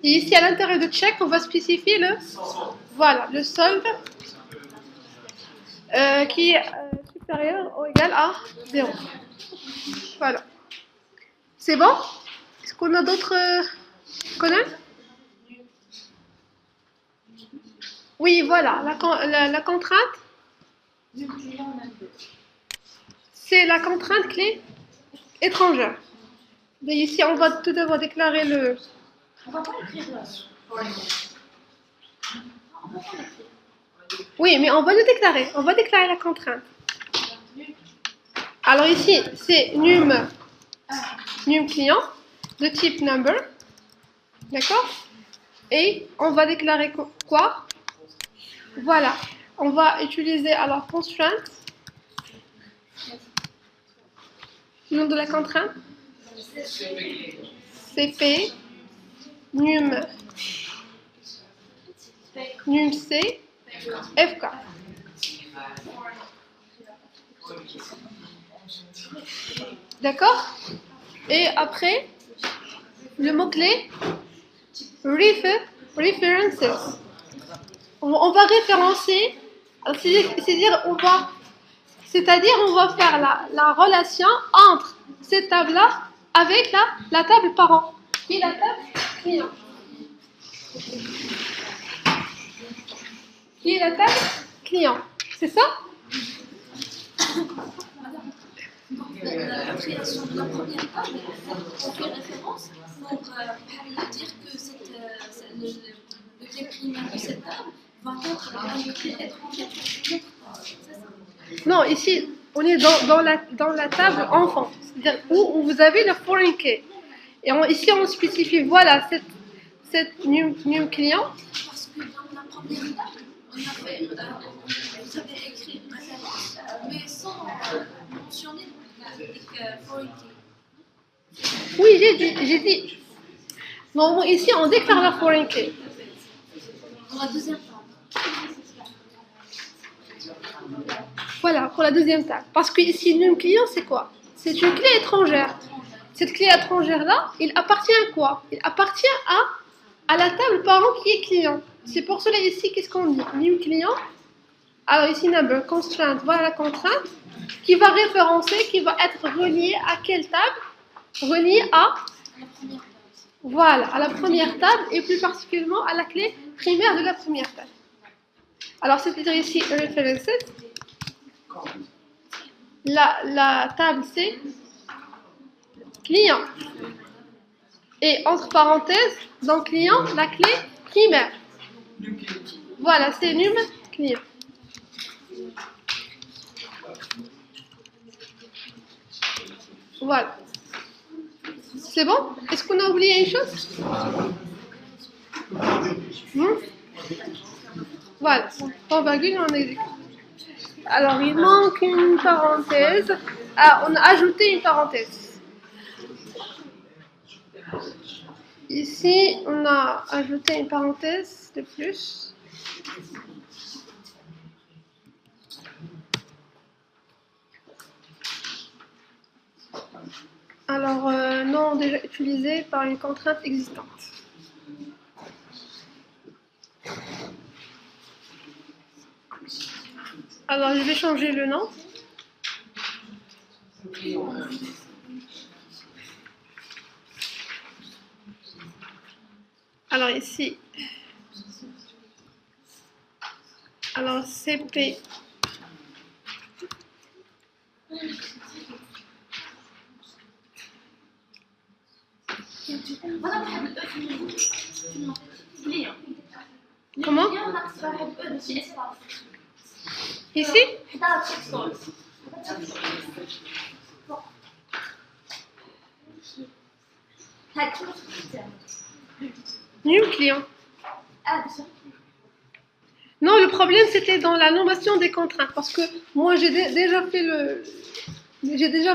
Et ici, à l'intérieur de check, on va spécifier le solde qui est supérieur ou égal à 0. Voilà. C'est bon? Est-ce qu'on a d'autres connaissances? Oui, voilà. La contrainte, c'est la contrainte clé étrangère. Et ici, on va tout d'abord déclarer le... Oui, mais on va le déclarer. On va déclarer la contrainte. Alors ici, c'est num client de type number. D'accord? Et on va déclarer quoi? Voilà. On va utiliser alors constraint. Nom de la contrainte. CP num C FK. D'accord? Et après, le mot-clé references. On va référencer, c'est-à-dire on va faire la relation entre cette table-là avec la table parent, qui est la table client. Qui est la table client. C'est ça? La création de la première table, on fait référence pour dire que le clé primaire de cette table va être la clé étrangère. Non, ici, on est dans la table enfant, c'est-à-dire où vous avez le foreign key. Et ici, on spécifie, voilà, cette num client. Parce que dans la première table, vous avez écrit une référence, mais sans mentionner foreign key. Oui, j'ai dit. Non, ici, on déclare la foreign key. Pour la deuxième table. Voilà, pour la deuxième table. Parce que ici, num client, c'est quoi? C'est une clé étrangère. Cette clé étrangère-là, il appartient à quoi? Il appartient à la table parent qui est client. C'est pour cela ici, qu'est-ce qu'on dit? Num client. Alors ici, number, constraint. Voilà la contrainte qui va référencer, qui va être reliée à quelle table? Reliée à La première table. Voilà, à la première table et plus particulièrement à la clé primaire de la première table. Alors, c'est-à-dire ici, references. La table, c'est client. Et entre parenthèses, dans client, la clé primaire. Voilà, c'est num client. Voilà. C'est bon? Est-ce qu'on a oublié une chose? Voilà, point virgule, on exécute. Alors, il manque une parenthèse. Ah, on a ajouté une parenthèse. Ici, on a ajouté une parenthèse de plus. Alors, nom déjà utilisé par une contrainte existante. Alors, je vais changer le nom. Alors ici, alors CP. Comment? Ici? Num client. Non, le problème c'était dans la nommation des contraintes parce que moi j'ai déjà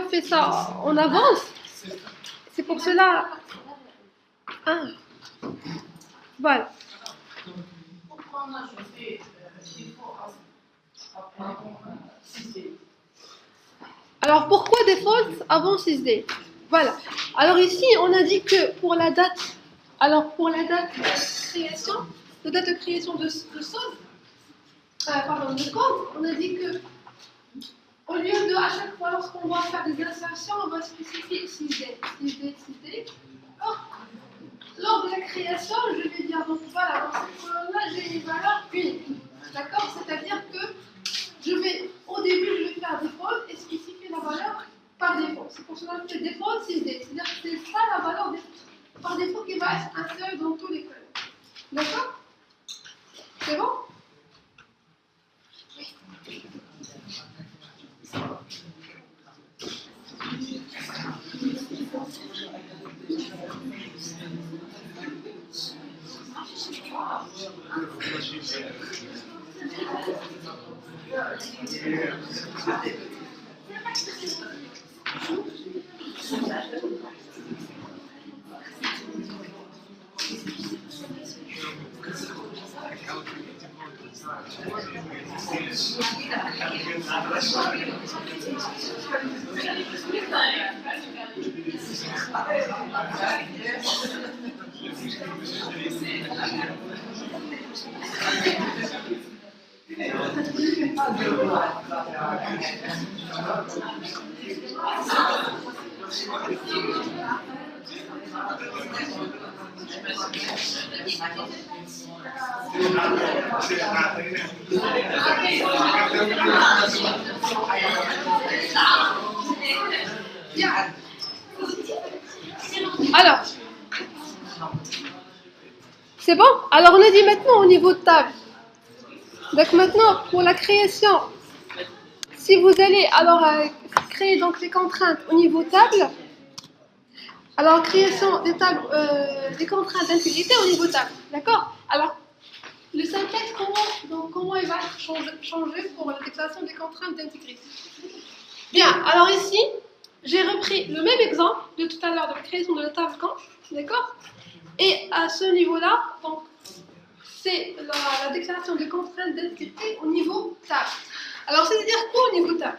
fait ça en avance. C'est pour cela. Ah, voilà. Alors pourquoi default avant 6D? Voilà. Alors ici on a dit que pour la date Alors, pour la date de création de solde, de compte, on a dit que au lieu de, à chaque fois, lorsqu'on va faire des insertions, on va spécifier 6D. Lors de la création, je vais dire, donc voilà, dans cette colonne-là, j'ai une valeur unique. D'accord? C'est-à-dire que au début, je vais faire default et spécifier la valeur par défaut. C'est pour cela que default 6D. C'est-à-dire que c'est ça la valeur par défaut qui va être insérée dans tous les colonnes. D'accord? C'est bon? Alors, c'est bon? Alors, on a dit maintenant au niveau de table. Donc maintenant, pour la création, si vous allez alors créer donc les contraintes au niveau table, alors création des tables, des contraintes d'intégrité au niveau table, d'accord? Alors, le syntaxe, comment il va changer pour la déclaration des contraintes d'intégrité? Bien, alors ici, j'ai repris le même exemple de tout à l'heure de la création de la table camp, d'accord? Et à ce niveau-là, donc, c'est la déclaration des contraintes d'intégrité au niveau table. Alors, c'est-à-dire quoi au niveau table?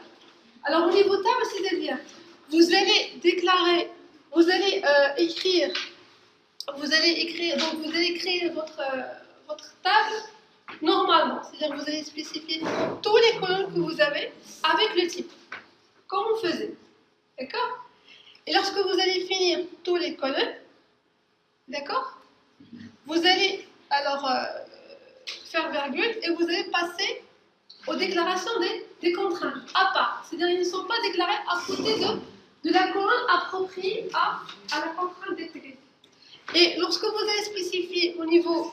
Alors, au niveau table, c'est-à-dire, vous allez déclarer, vous allez écrire, donc vous allez créer votre table normalement. C'est-à-dire, vous allez spécifier tous les colonnes que vous avez avec le type, comme on faisait. D'accord? Et lorsque vous allez finir tous les colonnes, d'accord? Vous allez alors faire virgule et vous allez passer aux déclarations des contraintes à part. C'est-à-dire qu'ils ne sont pas déclarés à côté de la colonne appropriée à la contrainte d'intégrité. Et lorsque vous allez spécifier au niveau,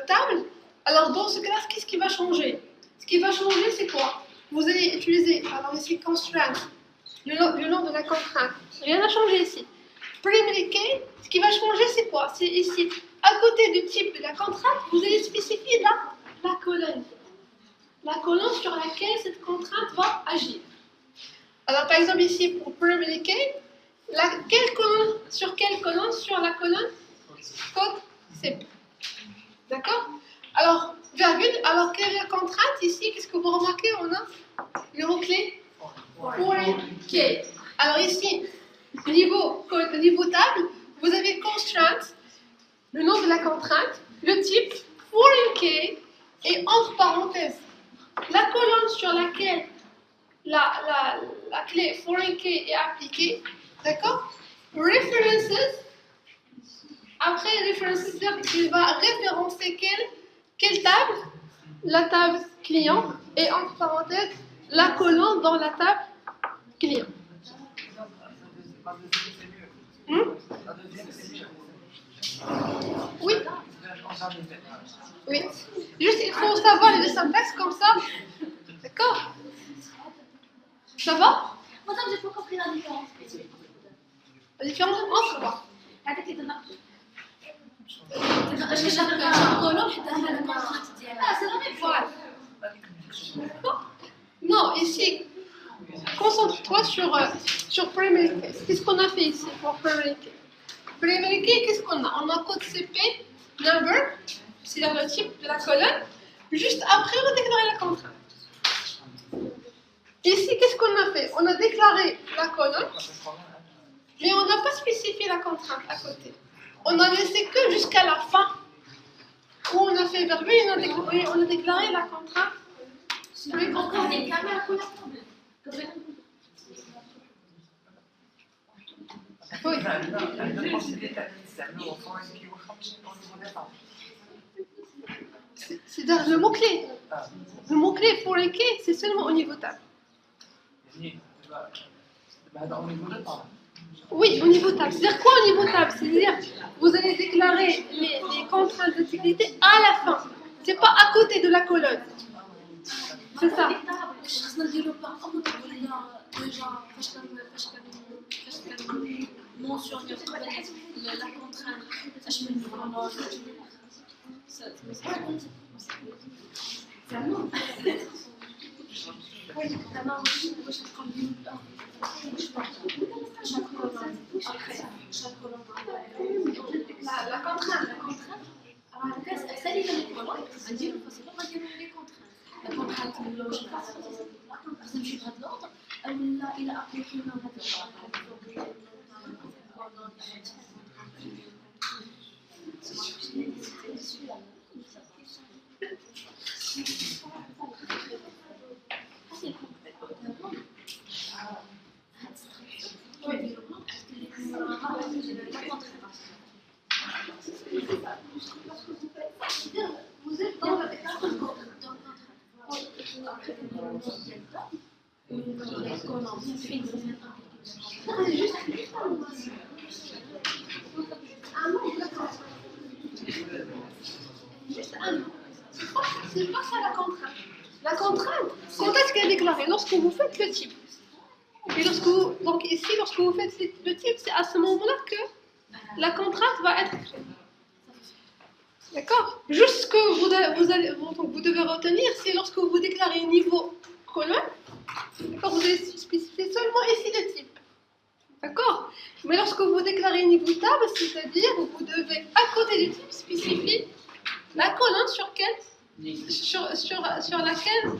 table, alors dans ce cas-là, qu'est-ce qui va changer? Ce qui va changer, c'est quoi? Vous allez utiliser, alors ici, constraint, le nom de la contrainte. Rien n'a changé ici. Primary key, ce qui va changer, c'est quoi? C'est ici, à côté du type de la contrainte, vous allez spécifier la colonne. La colonne sur laquelle cette contrainte va agir. Alors, par exemple, ici, pour primary key, sur quelle colonne? Sur la colonne code CP. D'accord? Alors, virgule, alors quelle est la contrainte ici? Qu'est-ce que vous remarquez? On a le mot-clé foreign key. Alors ici, niveau table, vous avez constraint, le nom de la contrainte, le type foreign key et entre parenthèses, la colonne sur laquelle la clé foreign key est appliquée, d'accord? References, après references, il va référencer quelle table? La table client et entre parenthèses, la colonne dans la table client. Oui. Oui. Juste, il faut savoir les deux syntaxes comme ça. D'accord? Ça va? Moi, j'ai pas compris la différence. La différence entre quoi? Non, ici, concentre-toi sur primary key. Qu'est-ce qu'on a fait ici pour primary key? Primary key, qu'est-ce qu'on a? On a code CP, number, c'est-à-dire le type de la colonne. Juste après, on a déclaré la contrainte. Ici, qu'est-ce qu'on a fait? On a déclaré la colonne, mais on n'a pas spécifié la contrainte à côté. On a laissé que jusqu'à la fin, où on a fait verber et on a déclaré la contrainte. Oui, encore des caméras pour la Oui. C'est-à-dire le mot-clé. Le mot-clé pour les clés, c'est seulement au niveau table. Oui, au niveau table. C'est-à-dire quoi au niveau table? C'est-à-dire vous allez déclarer les contraintes de sécurité à la fin. C'est pas à côté de la colonne. C'est ça. خصنا نديرو باغ ولا ديجا فاش كنمونسيونيو قبل لا كونتران اش من كونور La contrainte. La contrainte logique, ça me suivra de l'ordre, il a appliqué une Vous êtes dans la juste un mot. C'est pas ça la contrainte. La contrainte, quand est-ce qu'elle est déclarée? Lorsque vous faites le type. Et donc ici, lorsque vous faites le type, c'est à ce moment-là que la contrainte va être créée. D'accord? Juste ce que vous devez retenir, c'est lorsque vous déclarez niveau colonne, d'accord, vous allez spécifier seulement ici le type. D'accord? Mais lorsque vous déclarez niveau table, c'est-à-dire vous devez, à côté du type, spécifier la colonne sur laquelle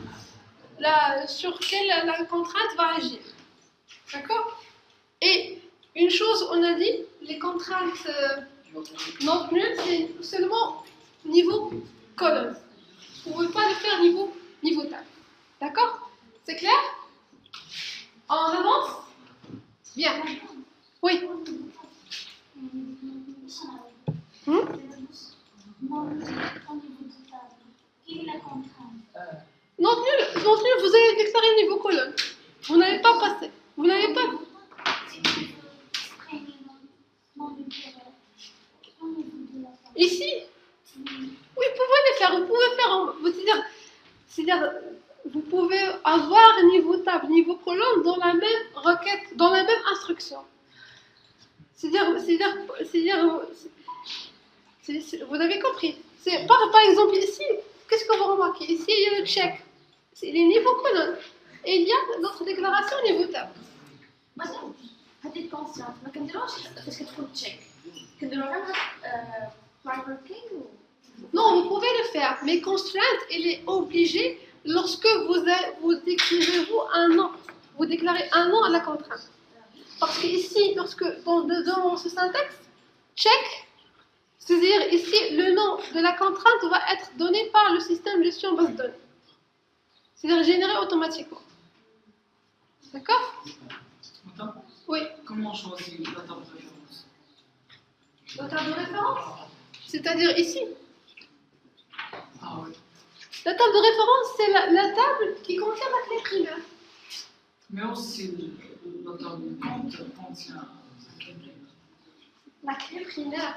la contrainte va agir. D'accord? Et une chose, on a dit, les contraintes non nulles, c'est seulement niveau colonne. Vous ne pouvez pas le faire niveau table. D'accord? C'est clair? On avance? Bien. Oui. Non nul, vous avez déclaré niveau colonne. Vous n'avez pas passé. Vous n'avez pas. Ici? Oui, vous pouvez les faire. Vous pouvez faire. C'est-à-dire, vous pouvez avoir niveau table, niveau colonne dans la même requête, dans la même instruction. Vous avez compris. Par exemple, ici, qu'est-ce que vous remarquez? Ici, il y a le check. C'est les niveaux colonnes. Et il y a notre déclaration niveau table. مثلا هذه الكونسيانت ما كنديروهاش فاش كتكون تشيك كنديروها برايفت كي Non, vous pouvez le faire, mais constrainte, elle est obligée lorsque vous décrivez un nom. Vous déclarez un nom à la contrainte. Parce que ici, dans ce syntaxe, check, c'est-à-dire ici, le nom de la contrainte va être donné par le système de gestion base de données. C'est-à-dire généré automatiquement. D'accord? Oui. Comment on choisit la table de référence? La table de référence? C'est-à-dire ici. Ah oui. La table de référence, c'est la table qui contient la clé primaire. Mais aussi, la table de compte contient la clé primaire. La clé primaire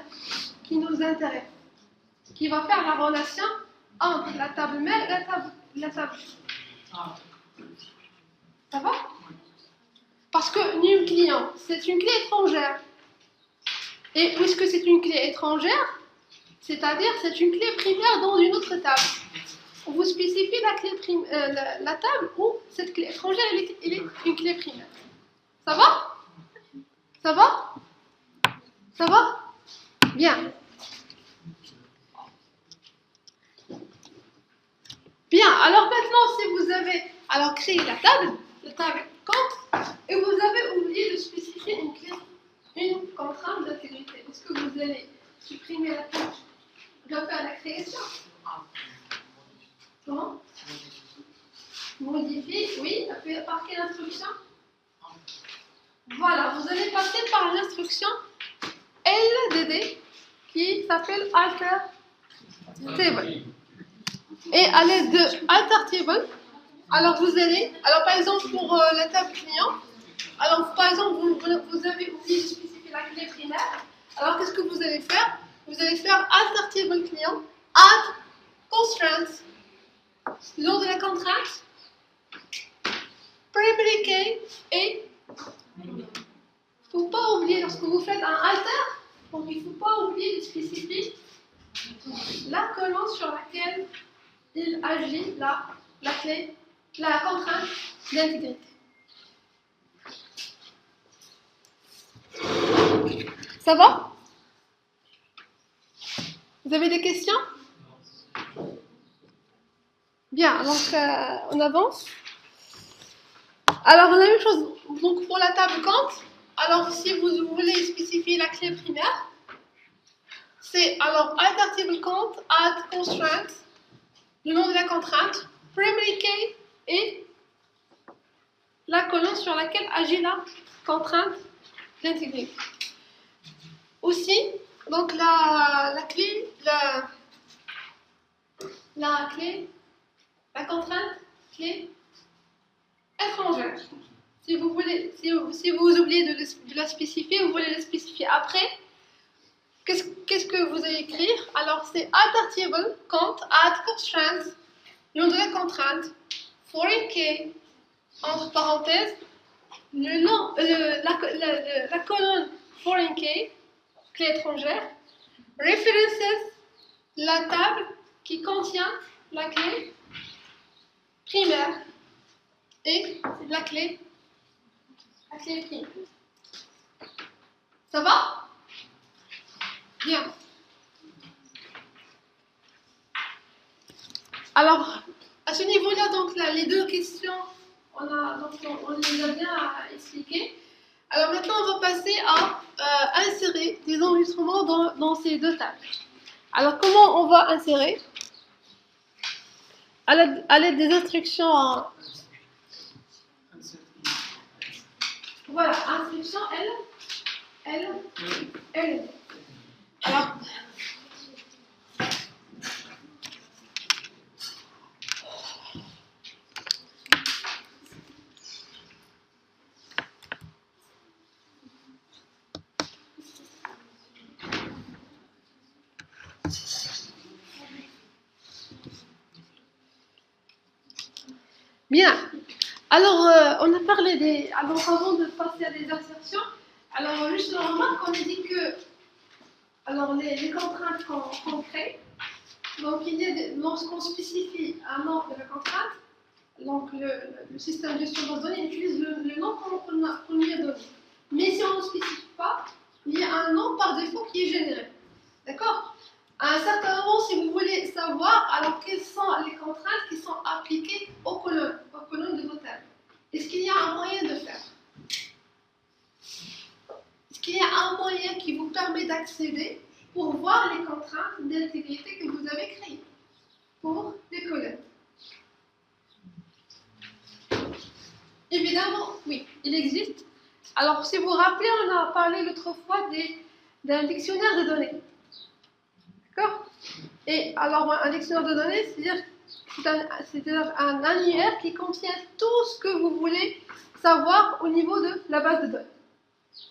qui nous intéresse, qui va faire la relation entre la table mère et la table. Ah. Ça va? Parce que num client, c'est une clé étrangère. Et puisque c'est une clé étrangère, c'est-à-dire c'est une clé primaire dans une autre table. Vous spécifiez la table où cette clé étrangère elle est une clé primaire. Ça va? Ça va? Ça va? Bien. Bien, alors maintenant si vous avez créé la table compte, et vous avez Voilà, vous allez passer par l'instruction LDD qui s'appelle alter table. Et à l'aide de alter table, alors vous allez, alors par exemple pour la table client, alors par exemple vous avez oublié de spécifier la clé primaire, alors qu'est-ce que vous allez faire? Vous allez faire alter table client, add constraints, le nom de la contrainte, primary key et il ne faut pas oublier lorsque vous faites un alter, donc il ne faut pas oublier de spécifier la colonne sur laquelle il agit la clé, la contrainte d'intégrité. Ça va? Vous avez des questions? Bien, donc on avance. Alors la même chose donc pour la table Kant. Alors si vous voulez spécifier la clé primaire, c'est alors alter table Kant, add constraint, le nom de la contrainte, primary key et la colonne sur laquelle agit la contrainte d'intégrité. Aussi, donc la contrainte clé étrangère. Si vous oubliez de la spécifier, vous voulez la spécifier après, qu'est-ce que vous allez écrire? Alors c'est alter table Kant add constraints, le nom de la contrainte, foreign key, entre parenthèses, la colonne foreign key, clé étrangère, references, la table qui contient la clé primaire et la clé primaire. Ça va? Bien. Alors, à ce niveau-là, donc là, les deux questions, on les a bien expliquées. Alors maintenant, on va passer à insérer des enregistrements dans ces deux tables. Alors, comment on va insérer? À l'aide des instructions. Voilà, instruction L. Alors, bien. Alors, on a parlé des. Alors, avant de passer à des insertions, alors juste une remarque, on a dit que. Alors, les contraintes qu'on crée, donc il y a lorsqu'on spécifie un nom de la contrainte, donc le système de gestion de données utilise le nom qu'on lui a donné. Mais si on ne spécifie pas, il y a un nom par défaut qui est généré. D'accord? À un certain moment, si vous voulez savoir, alors quelles sont les contraintes qui sont appliquées aux colonnes de vos tables? Est-ce qu'il y a un moyen de faire? Est-ce qu'il y a un moyen qui vous permet d'accéder pour voir les contraintes d'intégrité que vous avez créées pour les colonnes? Évidemment, oui, il existe. Alors, si vous vous rappelez, on a parlé l'autre fois d'un dictionnaire de données. D'accord? Et alors, un dictionnaire de données, c'est-à-dire un annuaire qui contient tout ce que vous voulez savoir au niveau de la base de données.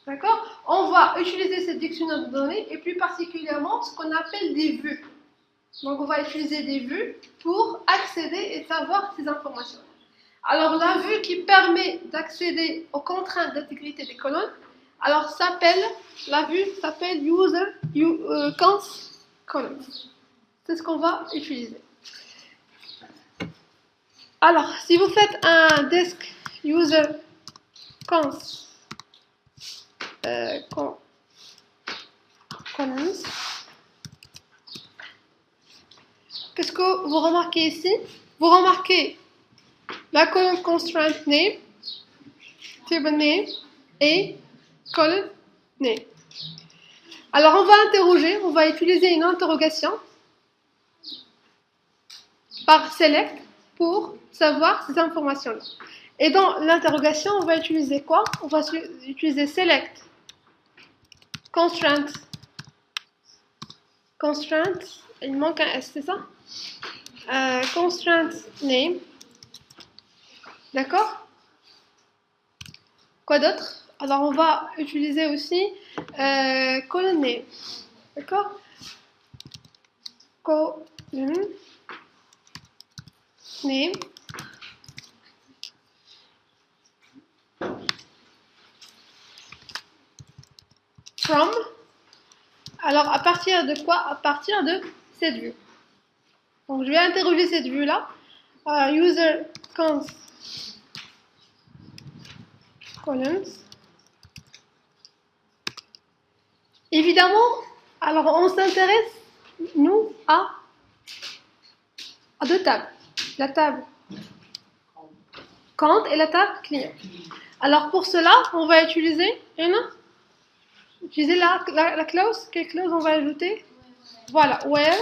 D'accord? On va utiliser ce dictionnaire de données et plus particulièrement ce qu'on appelle des vues. Donc, on va utiliser des vues pour accéder et savoir ces informations. Alors, la vue qui permet d'accéder aux contraintes d'intégrité des colonnes, alors la vue s'appelle Cons Columns. C'est ce qu'on va utiliser. Alors, si vous faites un desk user cons columns, qu'est-ce que vous remarquez ici? Vous remarquez la colonne constraint name, table name et column name. Alors on va utiliser une interrogation par select pour savoir ces informations-là. Et dans l'interrogation, on va utiliser quoi? On va utiliser select, constraint, il manque un S, c'est ça? Constraint name, d'accord? Quoi d'autre? Alors on va utiliser aussi column name, d'accord? Column name. From. Alors à partir de quoi? À partir de cette vue. Donc je vais interroger cette vue là. User const columns. Évidemment, alors on s'intéresse nous à deux tables. La table compte et la table client. Alors pour cela, on va utiliser la clause. Quelle clause on va ajouter? Voilà, where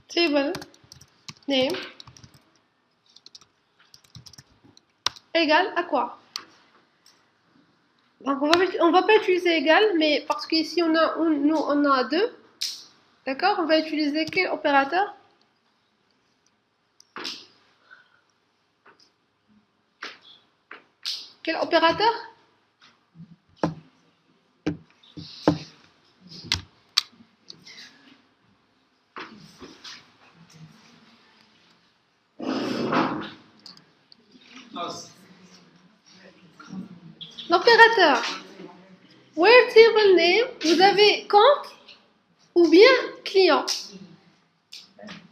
table name égale à quoi? Donc on va pas utiliser égal, mais parce qu'ici on a deux, d'accord? On va utiliser quel opérateur? Quel opérateur? L'opérateur. Where table name, vous avez compte ou bien client?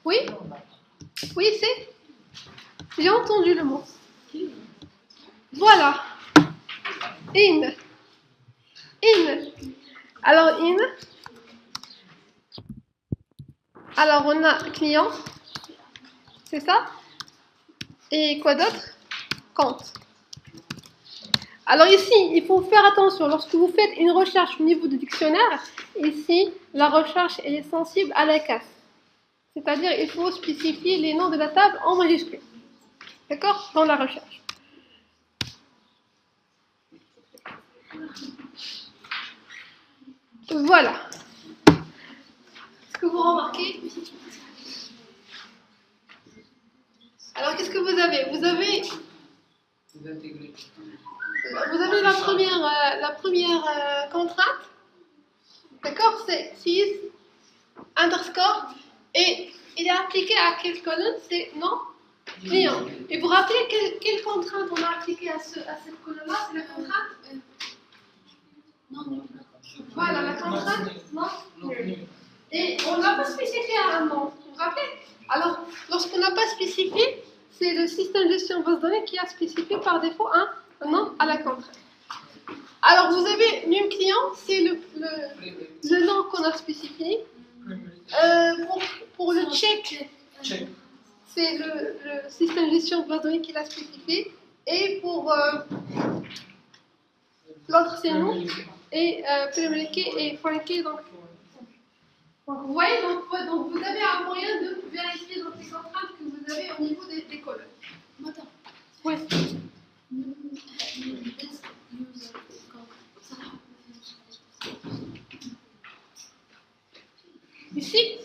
Oui? Oui, c'est? J'ai entendu le mot. Voilà. In. Alors, alors, on a client. C'est ça? Et quoi d'autre? Compte. Alors ici, il faut faire attention. Lorsque vous faites une recherche au niveau du dictionnaire, ici, la recherche elle est sensible à la casse. C'est-à-dire, il faut spécifier les noms de la table en majuscule. D'accord? Dans la recherche. Voilà. Est-ce que vous remarquez? Alors, qu'est-ce que vous avez? Vous avez la première contrainte. D'accord? C'est 6 underscore. Et il est appliqué à quelle colonne? C'est non client. Et vous vous rappelez quelle contrainte on a appliquée à cette colonne-là? C'est la contrainte non. Voilà, la contrainte non. Et on n'a pas spécifié un nom. Vous vous rappelez? Alors, lorsqu'on n'a pas spécifié, c'est le système de gestion de base de données qui a spécifié par défaut un nom à la contrainte. Alors, vous avez num client, c'est le nom qu'on a spécifié. Pour le check, c'est le système de gestion de base de données qui l'a spécifié. Et pour l'autre, c'est nous. Et Pemleke et Frankie. Donc, vous voyez, donc vous avez un moyen de vérifier donc, les contraintes que vous avez au niveau des colonnes. Attends. Oui. Ici.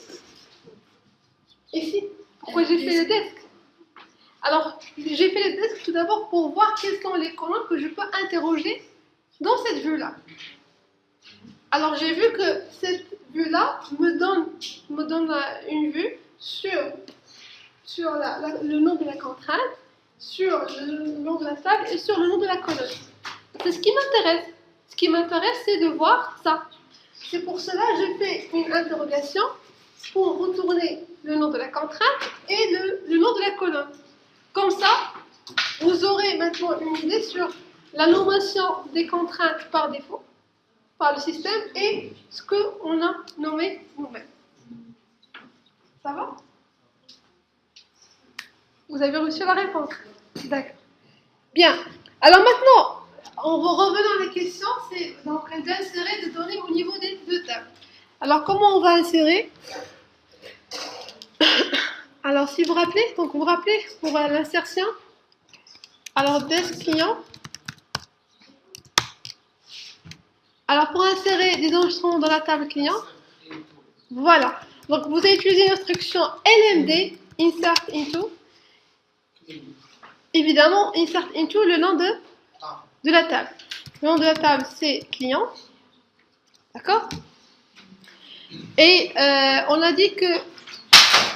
Pourquoi j'ai fait le desk? Alors, j'ai fait le desk tout d'abord pour voir quelles sont les colonnes que je peux interroger dans cette vue-là. Alors, j'ai vu que cette vue-là me donne une vue sur le nom de la contrainte, sur le nom de la table et sur le nom de la colonne. C'est ce qui m'intéresse. Ce qui m'intéresse, c'est de voir ça. C'est pour cela que j'ai fait une interrogation pour retourner le nom de la contrainte et le nom de la colonne. Comme ça, vous aurez maintenant une idée sur la nommation des contraintes par défaut, par le système, et ce qu'on a nommé nous-mêmes. Ça va? Vous avez reçu la réponse? D'accord. Bien. Alors maintenant, on va revenir à la question, c'est donc d'insérer des données au niveau des deux tables. Alors comment on va insérer? Alors si vous vous rappelez, donc vous vous rappelez pour l'insertion, Alors, des clients. Alors, pour insérer des enregistrements dans la table client, voilà. Donc, vous avez utilisé l'instruction LMD, insert into. Évidemment, insert into le nom de la table. Le nom de la table, c'est client. D'accord? Et on a dit que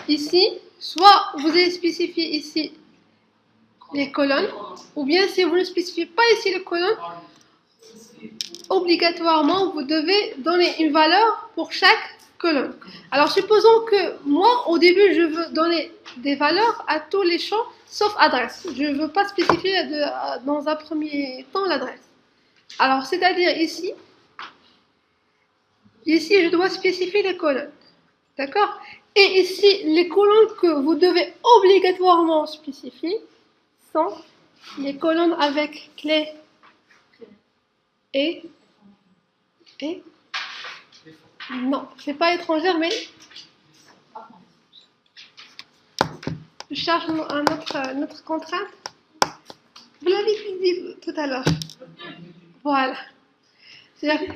ici, soit vous avez spécifié ici les colonnes, ou bien si vous ne spécifiez pas ici les colonnes, obligatoirement, vous devez donner une valeur pour chaque colonne. Alors, supposons que moi, au début, je veux donner des valeurs à tous les champs, sauf adresse. Je ne veux pas spécifier dans un premier temps l'adresse. Alors, c'est-à-dire ici, je dois spécifier les colonnes. D'accord? Et ici, les colonnes que vous devez obligatoirement spécifier sont les colonnes avec clé et non, c'est pas étrangère, mais je cherche une autre contrainte. Vous l'avez dit tout à l'heure. Voilà. C'est-à-dire,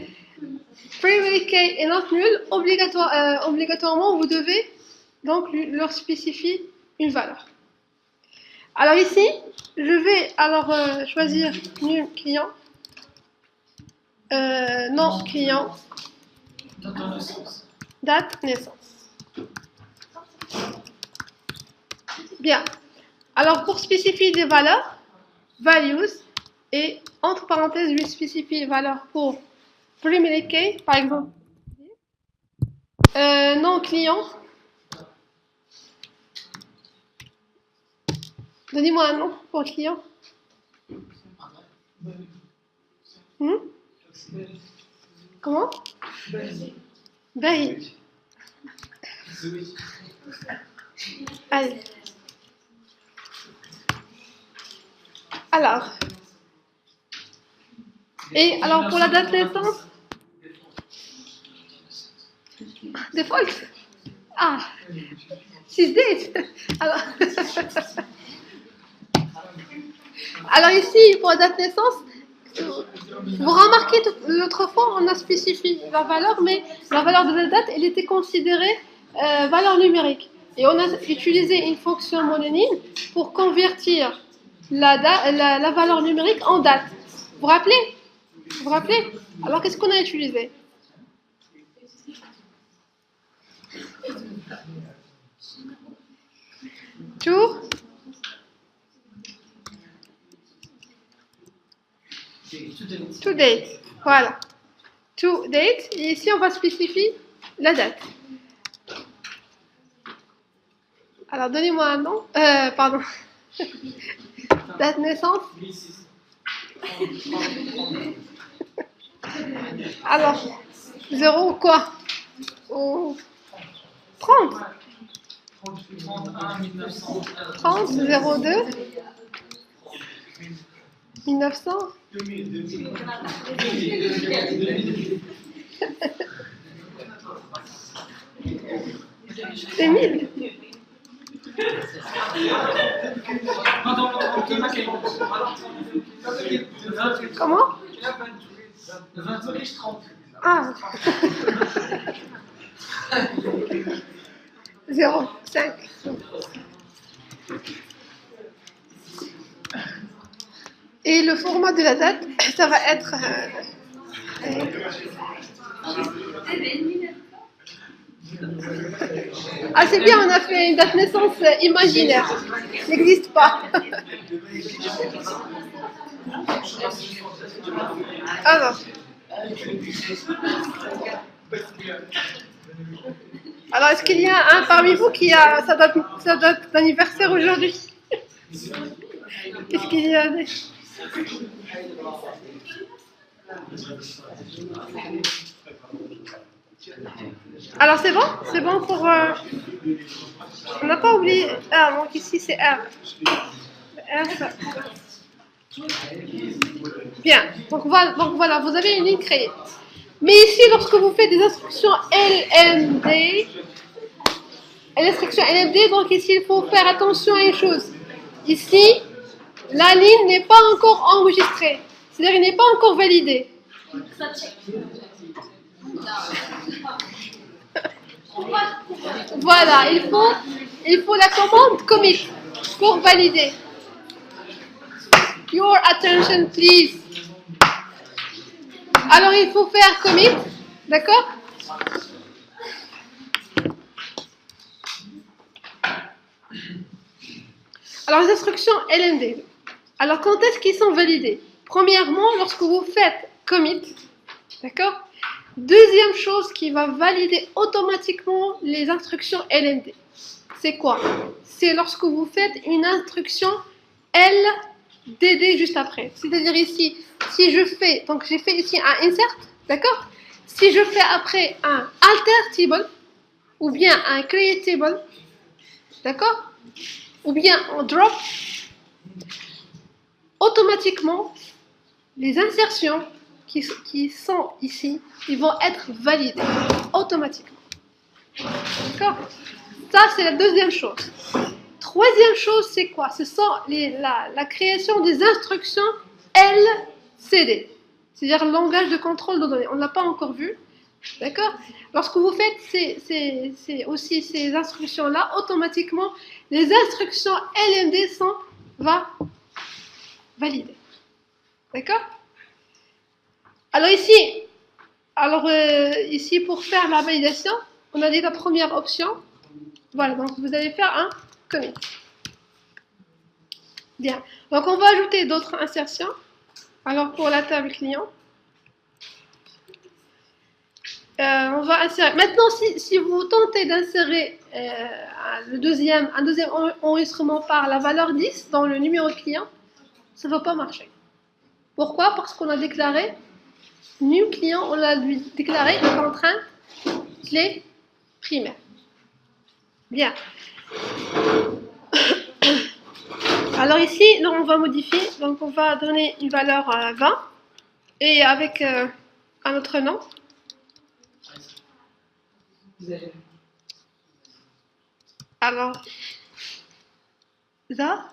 primary key et not null, obligatoirement, vous devez donc leur spécifier une valeur. Alors ici, je vais alors choisir nul client, non client, date naissance. Bien. Alors pour spécifier des valeurs, values, et entre parenthèses, je vais spécifier les valeurs pour primary key, par exemple. Non client. Donnez-moi un nom pour client. Comment? Bahid. Allez. Alors. Et alors pour la date de naissance? Default. Ah. 6 dates. Alors ici, pour la date de naissance, vous remarquez, l'autre fois, on a spécifié la valeur, mais la valeur de la date, elle était considérée valeur numérique. Et on a utilisé une fonction mononyme pour convertir la valeur numérique en date. Vous vous rappelez? Vous vous rappelez? Alors, qu'est-ce qu'on a utilisé? To date. Voilà. To date. Et ici, on va spécifier la date. Alors, donnez-moi un nom. Pardon. Date de naissance. Alors, 0 quoi? 30. 30, 02. 1900. C'est 1000. Comment? Ah. 0, 5. Et le format de la date, ça va être... Ah, c'est bien, on a fait une date de naissance imaginaire. Ça n'existe pas. Alors, est-ce qu'il y a un parmi vous qui a sa date d'anniversaire aujourd'hui? Est-ce qu'il y a des... Alors c'est bon pour... On n'a pas oublié R, donc ici c'est R. R ça... Bien, donc voilà, vous avez une ligne créée. Mais ici, lorsque vous faites des instructions LMD, l'instruction LMD, donc ici il faut faire attention à une chose. Ici, La ligne n'est pas encore enregistrée. C'est-à-dire, il n'est pas encore validé. Voilà, il faut la commande commit pour valider. Your attention, please. Alors, il faut faire commit, d'accord? Alors, les instructions LMD. Alors, quand est-ce qu'ils sont validés? Premièrement, lorsque vous faites commit, d'accord? Deuxième chose qui va valider automatiquement les instructions LMD. C'est quoi? C'est lorsque vous faites une instruction LDD juste après. C'est-à-dire ici, si je fais, donc j'ai fait ici un insert, d'accord? Si je fais après un alter table, ou bien un create table, d'accord? Ou bien un drop, automatiquement, les insertions qui sont ici, ils vont être validées automatiquement. D'accord? Ça, c'est la deuxième chose. Troisième chose, c'est quoi? Ce sont la création des instructions LCD. C'est-à-dire le langage de contrôle de données. On ne l'a pas encore vu. D'accord? Lorsque vous faites aussi ces instructions-là, automatiquement, les instructions LMD sont validées. D'accord? Alors ici, pour faire la validation, on a dit la première option. Voilà, donc vous allez faire un commit. Bien. Donc on va ajouter d'autres insertions. Alors pour la table client, on va insérer. Maintenant, si vous tentez d'insérer un deuxième enregistrement par la valeur 10 dans le numéro de client, ça ne va pas marcher. Pourquoi? Parce qu'on a déclaré num client, on a lui déclaré une contrainte clé primaire. Bien. Alors ici, on va modifier. Donc on va donner une valeur 20 et avec un autre nom. Alors, ça.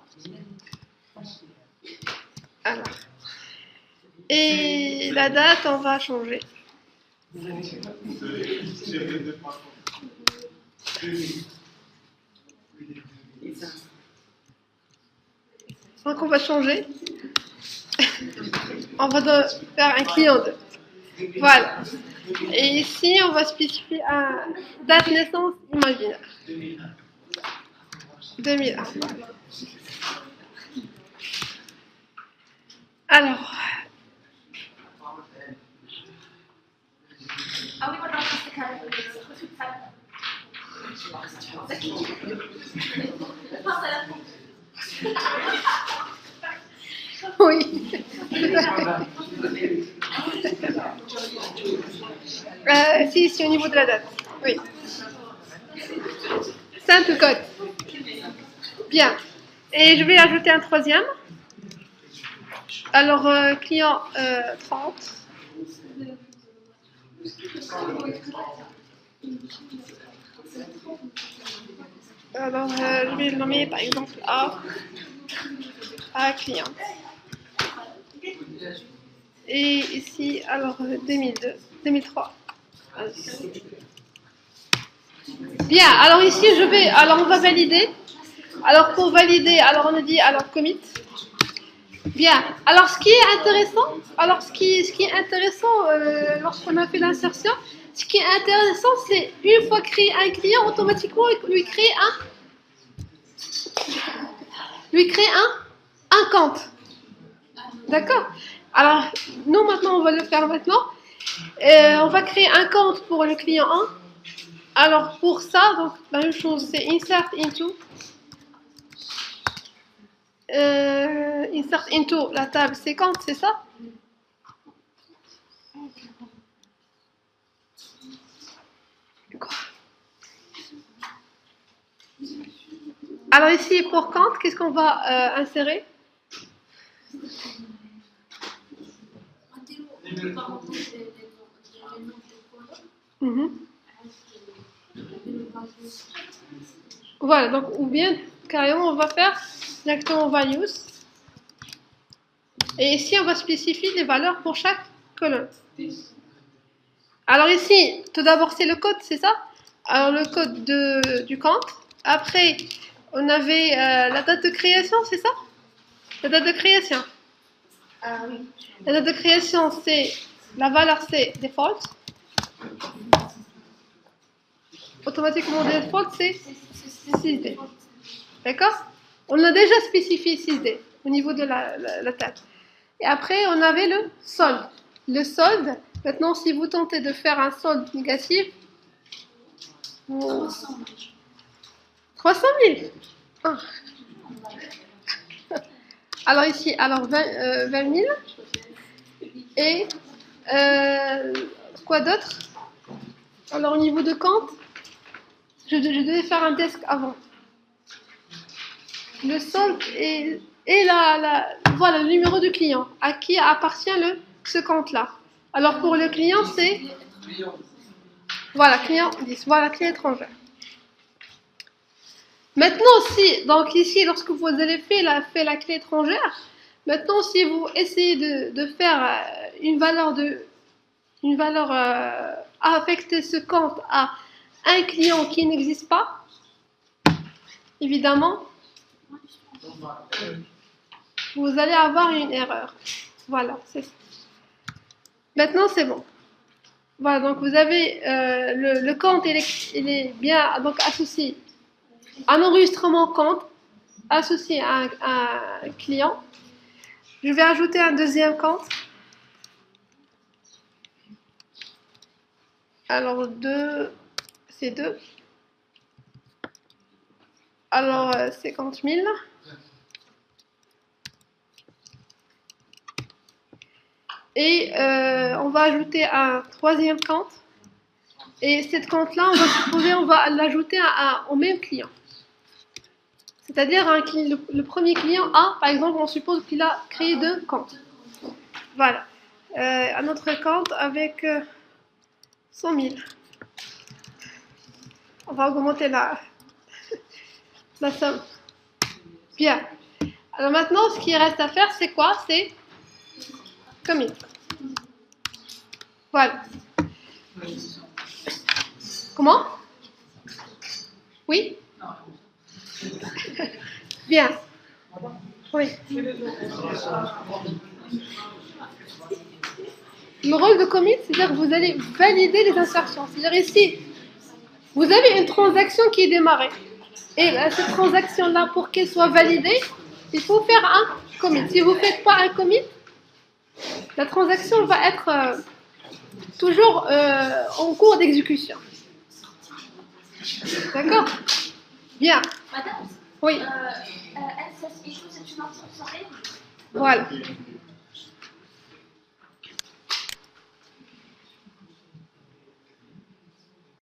Alors. Et la date, on va changer. Donc on va changer. On va faire un client 2. Voilà. Et ici, on va spécifier un date de naissance imaginaire. 2001. Alors. Oui. Si, au niveau de la date. Oui. Simple code. Bien. Et je vais ajouter un troisième. Alors, client 30. Alors, je vais le nommer par exemple à client. Et ici, alors 2002, 2003. Bien, alors ici, on va valider. Alors, pour valider, alors on a dit, alors commit. Bien, alors ce qui est intéressant, lorsqu'on a fait l'insertion, ce qui est intéressant, c'est une fois créé un client, automatiquement, lui créer un compte. D'accord? Alors, nous, maintenant, on va le faire maintenant. On va créer un compte pour le client 1. Alors, pour ça, donc, la même chose, c'est insert into la table séquence, c'est ça? Quoi? Alors ici, pour compte, qu'est-ce qu'on va insérer? Voilà, donc ou bien carrément on va faire directement values Et ici, on va spécifier les valeurs pour chaque colonne. Alors ici, tout d'abord, c'est le code, c'est ça? Alors le code du compte. Après, on avait la date de création, c'est ça? La date de création. Oui. La date de création, c'est la valeur, c'est default. Automatiquement, default, c'est 6D. D'accord? On a déjà spécifié 6D au niveau de la table. Et après, on avait le solde. Le solde, maintenant, si vous tentez de faire un solde négatif, 300 000. Ah. Alors ici, 20 000. Et quoi d'autre? Alors au niveau de compte, je devais faire un desk avant. Le solde et voilà le numéro du client. À qui appartient ce compte-là? Alors pour le client, c'est voilà, client 10, voilà, client étranger. Maintenant, donc ici, lorsque vous avez fait la clé étrangère, maintenant, si vous essayez de faire une valeur affecter ce compte à un client qui n'existe pas, évidemment, vous allez avoir une erreur. Voilà, c'est ça. Maintenant, c'est bon. Voilà, donc vous avez le compte, il est bien donc associé. Un enregistrement compte associé à un client. Je vais ajouter un deuxième compte. Alors, c'est 2. Alors, 50 000. Et on va ajouter un troisième compte. Et cette compte-là, on va l'ajouter au même client. C'est-à-dire le premier client A, par exemple, on suppose qu'il a créé 2 comptes. Voilà. Un autre compte avec 100 000. On va augmenter la somme. Bien. Alors maintenant, ce qui reste à faire, c'est quoi? C'est commit. Voilà. Comment? Oui? Bien. Oui. Le rôle de commit, c'est-à-dire que vous allez valider les insertions. C'est-à-dire ici, vous avez une transaction qui est démarrée. Et cette transaction-là, pour qu'elle soit validée, il faut faire un commit. Si vous ne faites pas un commit, la transaction va être toujours en cours d'exécution. D'accord? Bien. Madame? Oui. SSIO, c'est une instruction. Voilà.